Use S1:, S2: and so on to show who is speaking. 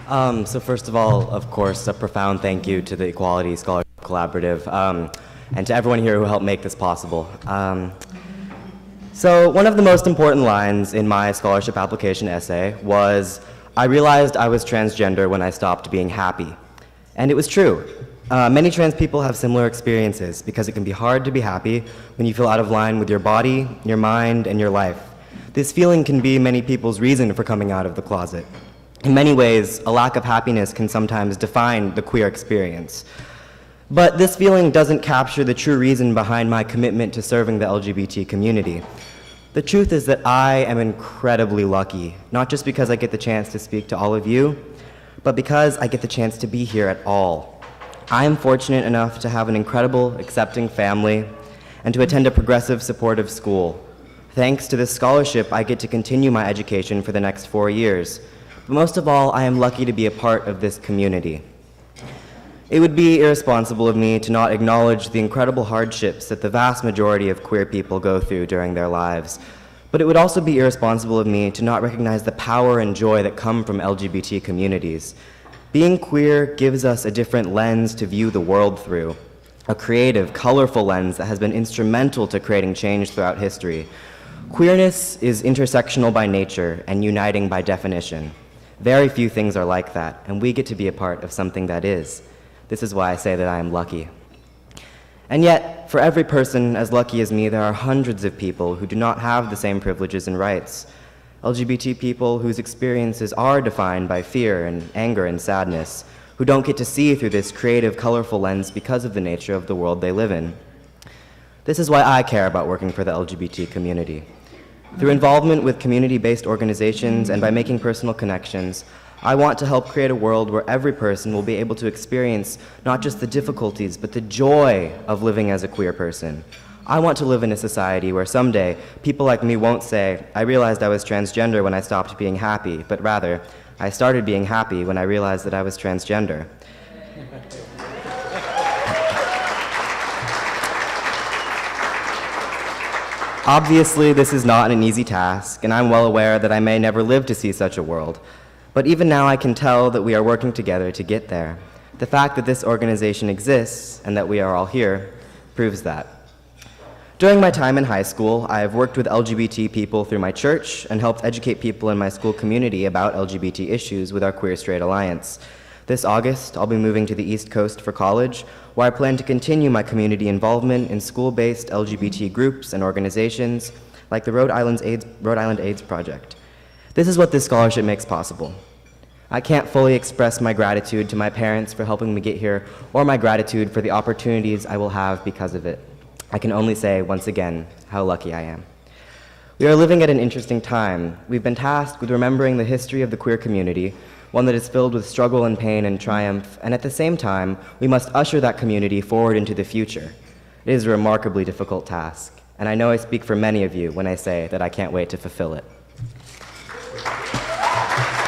S1: So first of all, of course, a profound thank you to the Equality Scholarship Collaborative and to everyone here who helped make this possible. So one of the most important lines in my scholarship application essay was, I realized I was transgender when I stopped being happy. And it was true. Many trans people have similar experiences because it can be hard to be happy when you feel out of line with your body, your mind, and your life. This feeling can be many people's reason for coming out of the closet. In many ways, a lack of happiness can sometimes define the queer experience. But this feeling doesn't capture the true reason behind my commitment to serving the LGBT community. The truth is that I am incredibly lucky, not just because I get the chance to speak to all of you, but because I get the chance to be here at all. I am fortunate enough to have an incredible, accepting family and to attend a progressive, supportive school. Thanks to this scholarship, I get to continue my education for the next 4 years. But most of all, I am lucky to be a part of this community. It would be irresponsible of me to not acknowledge the incredible hardships that the vast majority of queer people go through during their lives. But it would also be irresponsible of me to not recognize the power and joy that come from LGBT communities. Being queer gives us a different lens to view the world through, a creative, colorful lens that has been instrumental to creating change throughout history. Queerness is intersectional by nature and uniting by definition. Very few things are like that, and we get to be a part of something that is. This is why I say that I am lucky. And yet, for every person as lucky as me, there are hundreds of people who do not have the same privileges and rights. LGBT people whose experiences are defined by fear and anger and sadness, who don't get to see through this creative, colorful lens because of the nature of the world they live in. This is why I care about working for the LGBT community. Through involvement with community-based organizations and by making personal connections, I want to help create a world where every person will be able to experience not just the difficulties, but the joy of living as a queer person. I want to live in a society where someday people like me won't say, I realized I was transgender when I stopped being happy, but rather, I started being happy when I realized that I was transgender. Obviously, this is not an easy task, and I'm well aware that I may never live to see such a world. But even now I can tell that we are working together to get there. The fact that this organization exists and that we are all here proves that. During my time in high school, I have worked with LGBT people through my church and helped educate people in my school community about LGBT issues with our Queer Straight Alliance. This August, I'll be moving to the East Coast for college, where I plan to continue my community involvement in school-based LGBT groups and organizations like the Rhode Island AIDS Project. This is what this scholarship makes possible. I can't fully express my gratitude to my parents for helping me get here, or my gratitude for the opportunities I will have because of it. I can only say, once again, how lucky I am. We are living at an interesting time. We've been tasked with remembering the history of the queer community, one that is filled with struggle and pain and triumph, and at the same time, we must usher that community forward into the future. It is a remarkably difficult task, and I know I speak for many of you when I say that I can't wait to fulfill it.